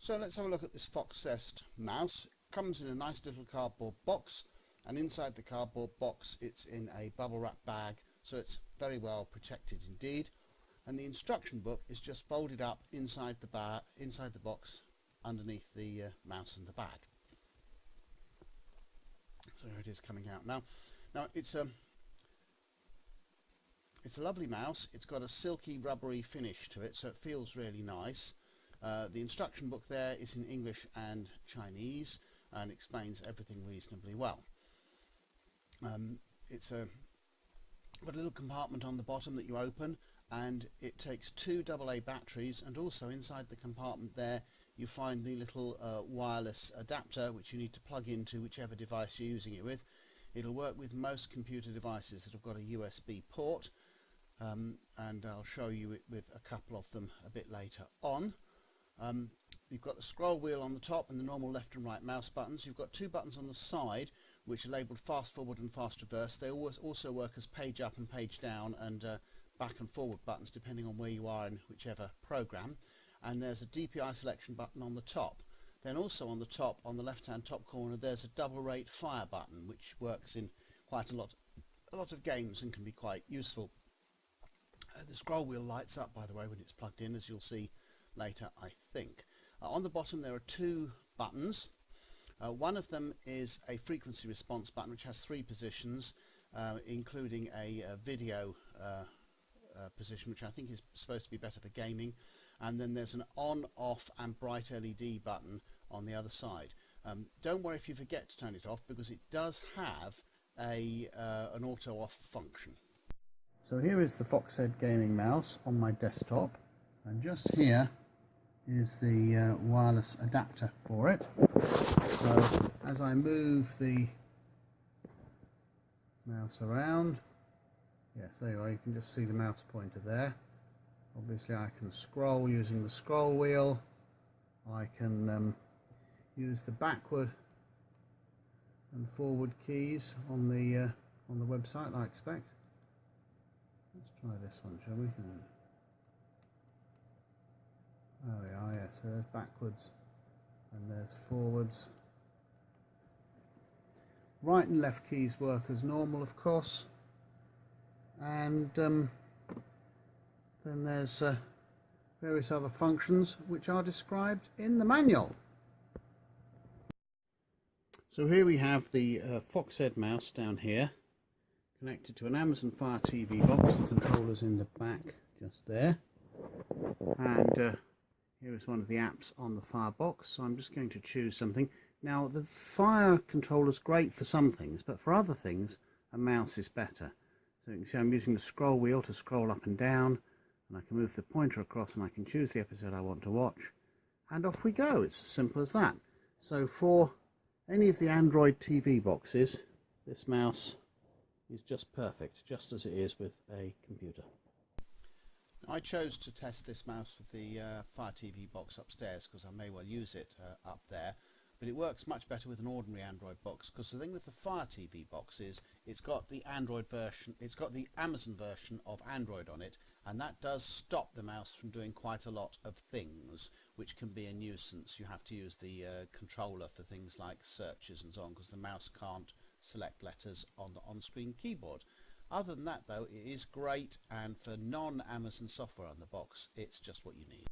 So let's have a look at this Foxcesd mouse. It comes in a nice little cardboard box, and inside the cardboard box it's in a bubble wrap bag, so it's very well protected indeed. And the instruction book is just folded up inside the box underneath the mouse and the bag. So here it is coming out now. It's a lovely mouse. It's got a silky rubbery finish to it, so it feels really nice. The instruction book there is in English and Chinese and explains everything reasonably well. It's got a little compartment on the bottom that you open, and it takes 2 AA batteries, and also inside the compartment there you find the little wireless adapter which you need to plug into whichever device you're using it with. It'll work with most computer devices that have got a USB port, and I'll show you it with a couple of them a bit later on. You've got the scroll wheel on the top and the normal left and right mouse buttons. You've got 2 buttons on the side which are labelled fast forward and fast reverse. They also work as page up and page down and back and forward buttons depending on where you are in whichever program. And there's a DPI selection button on the top. Then also on the top, on the left hand top corner, there's a double rate fire button which works in quite a lot of games and can be quite useful. The scroll wheel lights up, by the way, when it's plugged in, as you'll see later, I think. On the bottom there are 2 buttons. One of them is a frequency response button which has 3 positions, including a video position which I think is supposed to be better for gaming, and then there's an on, off and bright LED button on the other side. Don't worry if you forget to turn it off, because it does have an auto off function. So here is the Foxcesd gaming mouse on my desktop, and just here is the wireless adapter for it. So as I move the mouse around, yes, there you are, you can just see the mouse pointer there. Obviously I can scroll using the scroll wheel. I can use the backward and forward keys on the website, I expect. Let's try this one, shall we? There we are, yes, so there's backwards and there's forwards. Right and left keys work as normal, of course, and then there's various other functions which are described in the manual. So here we have the Foxcesd mouse down here, connected to an Amazon Fire TV box. The controller's in the back just there, and here is one of the apps on the Fire box. So I'm just going to choose something. Now the Fire controller's great for some things, but for other things a mouse is better. So you can see I'm using the scroll wheel to scroll up and down, and I can move the pointer across and I can choose the episode I want to watch, and off we go. It's as simple as that. So for any of the Android TV boxes, this mouse is just perfect, just as it is with a computer. I chose to test this mouse with the Fire TV box upstairs because I may well use it up there, but it works much better with an ordinary Android box, because the thing with the Fire TV box is it's got the Android version, it's got the Amazon version of Android on it, and that does stop the mouse from doing quite a lot of things which can be a nuisance. You have to use the controller for things like searches and so on, because the mouse can't select letters on the on-screen keyboard. Other than that though, it is great, and for non-Amazon software on the box, it's just what you need.